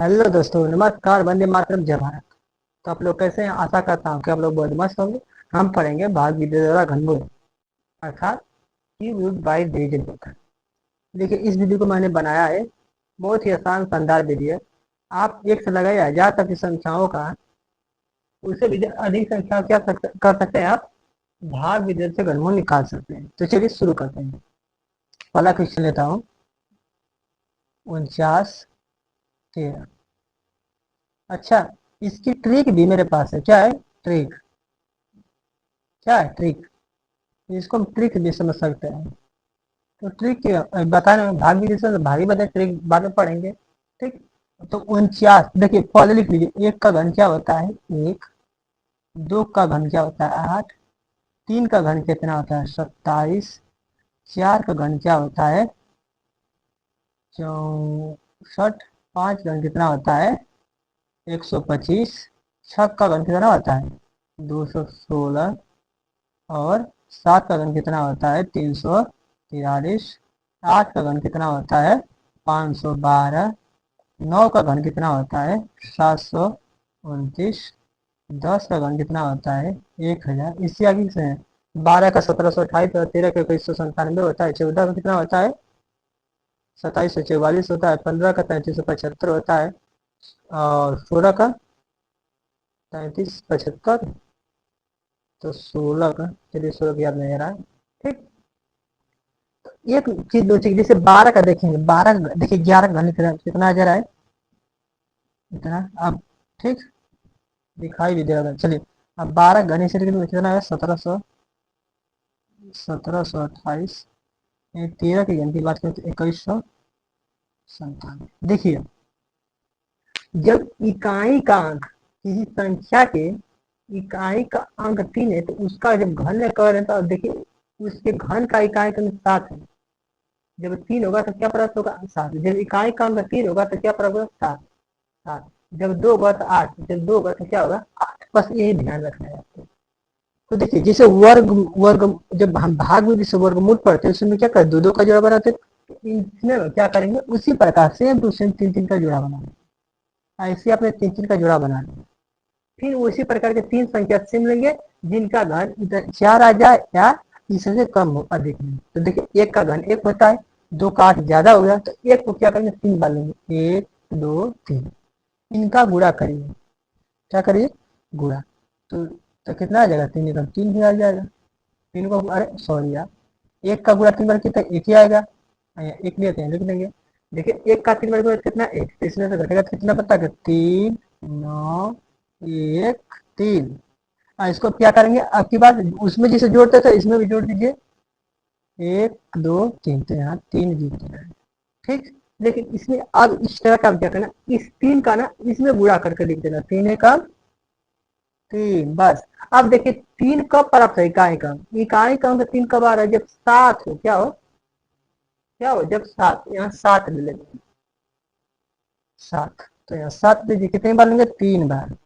Hello दोस्तों, नमस्कार। वंदे मातरम, जय भारत। तो आप लोग कैसे हैं? आशा करता हूँ कि आप लोग बहुत मस्त होंगे। हम पढ़ेंगे भाग विद्याधरा घनमूल, अर्थात की रूट बाई डिवीजन मेथड। देखिए, इस वीडियो को मैंने बनाया है, बहुत ही आसान शानदार वीडियो है। आप एक से लगाए 1000 तक की संख्याओं का, उससे भी अधिक संख्या क्या कर सकते हैं आप? भाग विद्याधर से घनमूल निकाल सकते हैं। तो चलिए शुरू करते हैं। पहला क्वेश्चन लेता हूँ। 49 13। अच्छा, इसकी ट्रिक भी मेरे पास है। क्या है ट्रिक? क्या है ट्रिक? इसको हम ट्रिक भी समझ सकते हैं। तो ट्रिक बताना, भाग भी जैसे भागी बता, ट्रिक बाद में पढ़ेंगे। ठीक। तो 49, देखिए पहले लिख लीजिए। एक का घन क्या होता है? एक। दो का घन क्या होता है? 8। तीन का घन कितना होता है? 27। चार का घन क्या होता है? 64। पांच घन कितना होता है? 125। छह का घन कितना होता है? 216। और सात का घन कितना होता है? 343। आठ का घन कितना होता है? 512। नौ का घन कितना होता है? 729। 10 का घन कितना होता है? 1000। इससे आगे से है 12 का 1728 और 13 का 2197 होता है। 14 का कितना होता है? 2744 होता है। 15 का 3375 होता है। और 16 का 3375। तो 16 का, चलिए 16 की याद नहीं आ रहा है। ठीक। एक चीज दो चीज, जैसे 12 का देखेंगे। 12 देखिए, 11 का घन कितना आ जा रहा है? इतना। अब ठीक, दिखाई भी दे रहा था। चलिए, अब 12 घनी से कितना है? 1728। 13 की घन की बात करें तो 2197। देखिए, जब इकाई का अंक किसी संख्या के इकाई का अंक 3 है, तो उसका जब घन करें तो देखिए, उसके घन का इकाई का अंक 7 है। जब 3 होगा तो क्या प्राप्त होगा? 7। जब इकाई का अंक 3 होगा तो क्या प्राप्त होगा? 7। 7। जब 2 होगा तो 8। जब 2 होगा तो क्या होगा? 8। बस यही ध्यान रखना है आपको। तो देखिए, जैसे वर्ग वर्ग जब हम भाग में जैसे वर्गमूल पढ़ते हैं, उसमें क्या करते? दो दो का जोड़ा बनाते हैं। तो इसमें क्या करेंगे? उसी प्रकार से हम दूसरे तीन तीन का जोड़ा बनाएंगे। ऐसे आपने तीन तीन का जोड़ा बना लिया। फिर उसी प्रकार के तीन संख्या सिम लेंगे, जिनका घन इधर 4 आ जाए या इससे कम हो, अधिक नहीं। तो देखिए, एक का घन 1 होता है। दो का 8 ज्यादा हो गया, तो एक को क्या करेंगे? 3 बार लेंगे। 1 2 3। इनका गुणा करिए। क्या करिए? गुणा। तो कितना आ जाएगा? 3 एकम 3 ही आ जाएगा। तीन को, अरे सॉरी यार, एक का गुणा 3 बार कितना? एक ही आएगा। एक लेते हैं, लिख देंगे। देखिए, एक का 3 बार गुणा कितना? एक। इसमें से घटेगा कितना? पता है? 3 9 1 3। इसको क्या करेंगे? अब की बात, उसमें जिसे जोड़ते थे इसमें भी जोड़ दीजिए। 1 2 3। तो यहाँ 3 जीते हैं। ठीक। लेकिन इसमें अब इस तरह का क्या करना? इस 3 का ना इसमें गुणा करके लिख देना। 3 का 3, बस। अब देखिए, 3 कब प्राप्त है? इकाई का। इकाई का अंक 3 कब आ रहा है? जब 7 हो। क्या हो? क्या हो? जब 7। यहाँ 7 ले लेंगे। 7। तो यहाँ 7 लीजिए, कितनी बार लेंगे? 3 बार।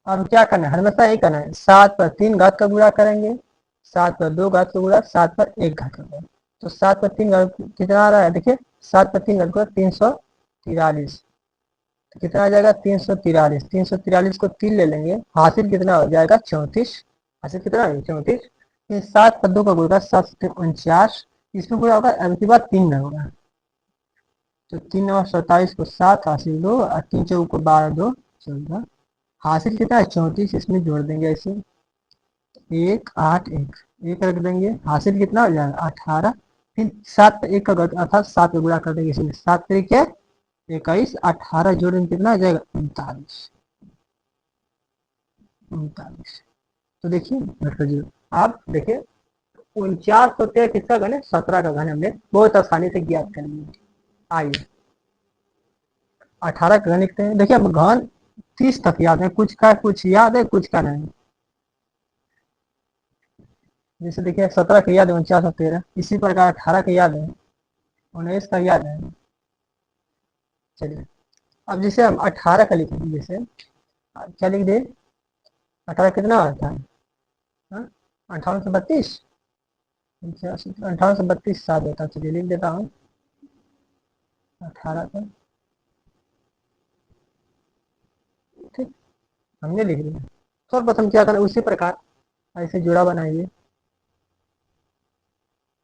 और क्या करना है? हमेशा यही करना है। 7 पर 3 घात का गुणा करेंगे। 7 पर 2 घात का गुणा। 7 पर 1 घात का गुणा। तो 7 पर 3 घात कितना आ रहा है? देखिए, 7 पर 3 घात का 343। तो कितना आ जाएगा? 343। 343 को 3 ले लेंगे, हासिल कितना हो जाएगा? 34। हासिल कितना है? 34। फिर 7 पर 2 का गुणा। 7 49। इसमें गुणा होगा, अब की बात 3 में होगा। तो 3 और 27 को 7 हासिल 2 और 3 चौक को 12 2 14। हासिल कितना है? 34। इसमें जोड़ देंगे ऐसे। 1 8 1। एक रख देंगे, हासिल कितना हो जाएगा? 18। फिर 7 पे 1 का घट अर्थात 7 पे गुणा कर देंगे, इसलिए 7 तरीके 21। 18 जोड़ेंगे कितना आ जाएगा? 39। 39। तो देखिए डॉक्टर जी, आप देखिए, 49 होते हैं किसका घन है? 17 का घन हमने बहुत आसानी से ज्ञात कर लिया। आइए, 18 का घन लिखते हैं। देखिए, अब घन 30 तक याद है, कुछ का कुछ याद है, कुछ का नहीं। जैसे देखिए, 17 का याद है, 49 और 13। इसी प्रकार 18 का याद है, 19 का याद है। चलिए, अब जैसे हम 18 का लिख दें, जैसे क्या लिख दे? 18 कितना होता है? 5832। 5832 7 होता है। चलिए लिख देता हूँ 18 का। ठीक, हमने लिख लिया। सर्वप्रथम क्या करना, उसी प्रकार ऐसे जोड़ा बनाइए,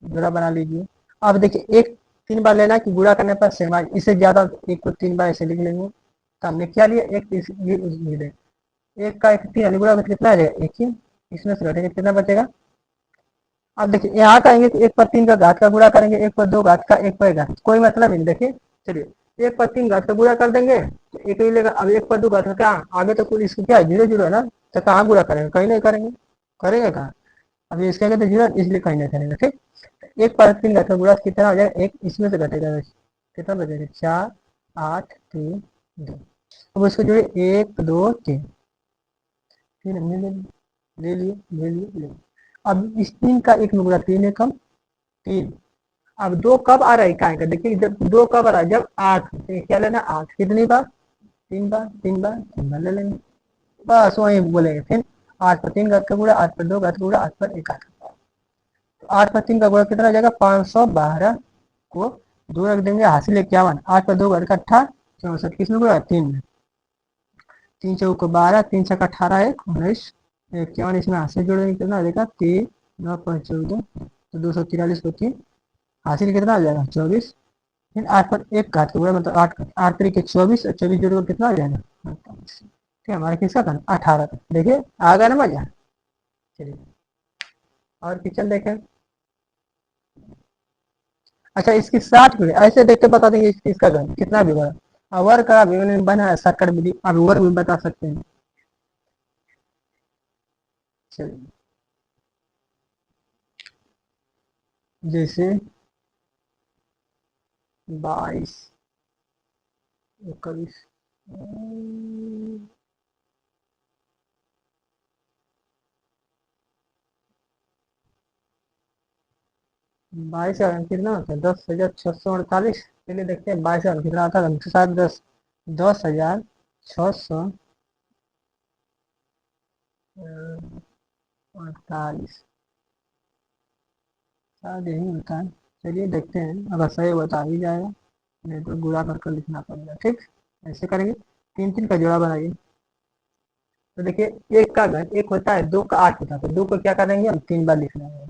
जोड़ा बना लीजिए। अब देखिए एक 3 बार लेना कि गुणा करने पर सेम आए, इससे ज्यादा एक को 3 बार ऐसे लिख लेंगे। तो हमने क्या लिया, एक लिख दें, एक का एक 3 गुणा कितना आ जाएगा, एक ही, इसमें से घटेगा कितना बचेगा। अब देखिए यहाँ कहेंगे कि 1/3 का घात का गुणा करेंगे, 1/2 घात का, 1 घात, कोई मतलब नहीं। देखिए चलिए 1/3 घात का गुणा कर देंगे तो एक ही लेगा। अब 1/2 घात का क्या, आगे तो कुल इसको क्या है, 0 0 है ना, तो कहाँ गुणा करेंगे, कहीं नहीं करेंगे, करेंगे कहाँ। अब इसके आगे तो 0, इसलिए कहीं नहीं करेंगे। ठीक, 1/3 घात का गुणा कितना हो जाएगा, एक इसमें से घटेगा, कितना बचेगा, 4 8 3 2। अब उसको जोड़िए 1 2 3, फिर हमने ले लिए ले लिए ले लिए। अब इस 3 का 1 में गुणा, 3 एकम 3। अब 2 कब आ रहा है इकाई का, देखिए जब 2 कब आ रहा है, जब 8, क्या लेना 8, कितनी बार, 3 बार, 3 बार 3 बार ले लेंगे, बस वही बोलेंगे। फिर 8/3 घात का गुणा, 8/2 घात का गुणा, 8/1 घात का। तो 8/3 का गुणा कितना आ जाएगा, 512 को 2 रख देंगे, हासिल 51, 8/2 घात का 18 64, किसमें गुणा, 3 में, 3 चौक 12, 3 छक 18 1 19, 51, इसमें हासिल जोड़ेंगे कितना आ जाएगा, 3 9 5 14, तो 243 को 3, हासिल कितना आ जाएगा, 24। फिर 8/1 घात का गुणा, मतलब 8 8 तरीके 24, और 24 जोड़ कर कितना आ जाएगा, 48। ठीक, हमारा किसका था, 18 का। देखिए आ गया ना मजा। चलिए और क्वेश्चन देखें। अच्छा इसकी 60 भी ऐसे देख के बता देंगे इसका घन कितना भी बड़ा। वर्ग का भी बना है सर्कट विधि, अब वर्ग भी बता सकते हैं। चलिए जैसे 22 21 22 का अंक कितना होता है, 10,648। चलिए देखते हैं 22 का अंक कितना आता है, शायद 10,648, शायद यही होता है। चलिए देखते हैं, अगर सही बता ही जाएगा, नहीं तो गुणा कर लिखना पड़ेगा। ठीक, ऐसे करेंगे, 3 3 का जोड़ा बनाइए। तो देखिए एक का घन एक होता है, 2 का 8 होता है, तो 2 को क्या करेंगे हम, 3 बार लिखना है।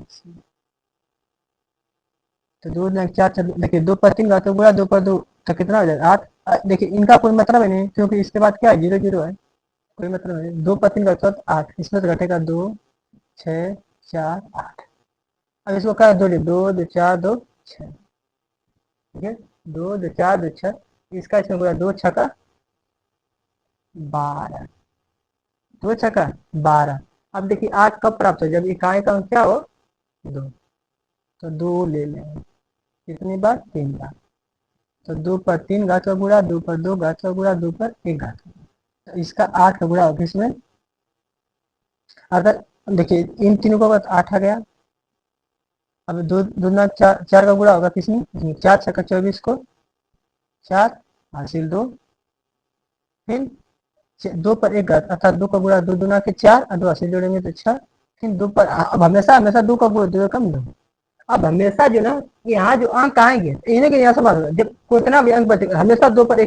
तो 2 4 देखिए 2/3 का तो पूरा 2/2, तो कितना हो जाएगा, 8। देखिए इनका कोई मतलब है नहीं, क्योंकि इसके बाद क्या है, 0 0 है, कोई मतलब नहीं। 2/3 का 8, इसमें तो घटेगा 2 6 4 8। अब इसको क्या, 2 2 2 4 2 6, ठीक है, 2 2 4 2 6, इसका इसमें पूरा 2 6 का 12, 2 6 का 12। अब देखिए 8 कब प्राप्त हो, जब इकाई का अंक क्या हो, 2, तो 2 ले लेंगे, कितनी बार, 3 बार। तो 2/3 घात का गुणा, 2/2 घात का गुणा, 2/1 घात का गुणा। तो इसका 8 का गुणा होगा इसमें, अगर देखिए इन तीनों का 8 आ गया। अब 2 2 4 का गुणा होगा किसमें, 4 6 24 को 4 हासिल 2, फिर 2/1 घात, अर्थात 2 का गुणा 2 दूना के 4, और 2 हासिल जोड़ेंगे तो 6। फिर 2 पर, अब हमेशा हमेशा 2 का गुणा 2 कम 2। अब हमेशा जो ना यहाँ जो अंक आएंगे इन्हें के यहाँ समझ, जब कितना भी अंक बचेगा हमेशा 2 पर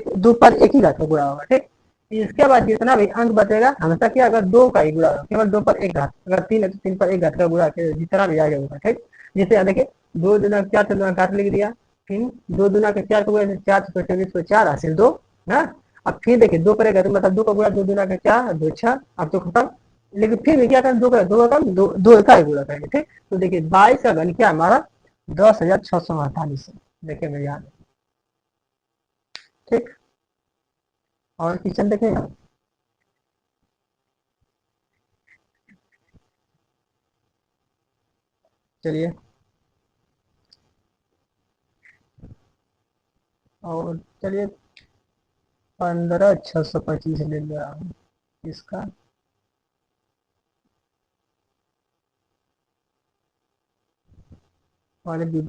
1 ही घात का गुणा होगा। ठीक, इसके बाद जितना भी अंक बचेगा हमेशा क्या, अगर 2 का ही गुणा होगा, केवल 2/1 घात, अगर 3 है तो 3/1 घात का गुणा, जितना भी आगे होगा। ठीक, जैसे देखिए 2 दूना 4 से दूना घात लिख दिया, फिर 2 दूना के 4 को गुणा, 4 से 24 को 4 हासिल 2 ना। अब फिर देखिए 2/1 घात मतलब 2 का गुणा 2 दूना के 4 2 6, अब तो खत्म। लेकिन फिर भी क्या करें, 2 का 2 का कम 2 का ही गुणा करेंगे। ठीक, तो देखिए 22 का घन क्या हमारा, 10,648 देखिए मेरे याद। ठीक, और किचन देखें। चलिए और चलिए 15,625 ले लिया इसका। वाले भी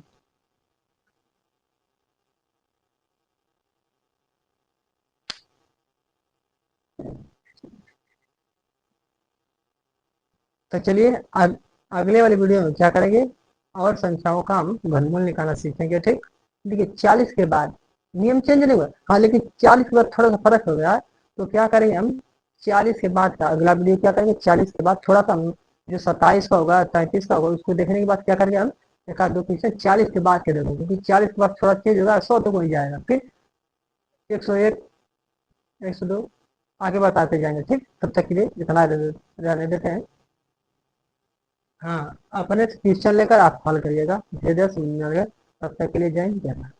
तो चलिए अगले वाली वीडियो में क्या करेंगे, और संख्याओं का हम घनमूल निकालना सीखेंगे। ठीक, देखिए 40 के बाद नियम चेंज नहीं हुआ, हाँ, लेकिन 40 के बाद थोड़ा सा फर्क हो गया है। तो क्या करेंगे हम, 40 के बाद का अगला वीडियो क्या करेंगे, 40 के बाद थोड़ा सा जो 27 का होगा 33 का होगा उसको देखने के बाद क्या करेंगे हम एक आध दो क्वेश्चन 40 के बाद के देखो, क्योंकि 40 के बाद थोड़ा चेंज होगा, 100 तो हो ही जाएगा, फिर 101 102 आगे बताते जाएंगे। ठीक, तब तक के लिए इतना रहने देते हैं। हाँ, अपने क्वेश्चन लेकर आप हल करिएगा, धीरे धीरे समझ में आ गया। तब तक के लिए जय हिंद, जय भारत।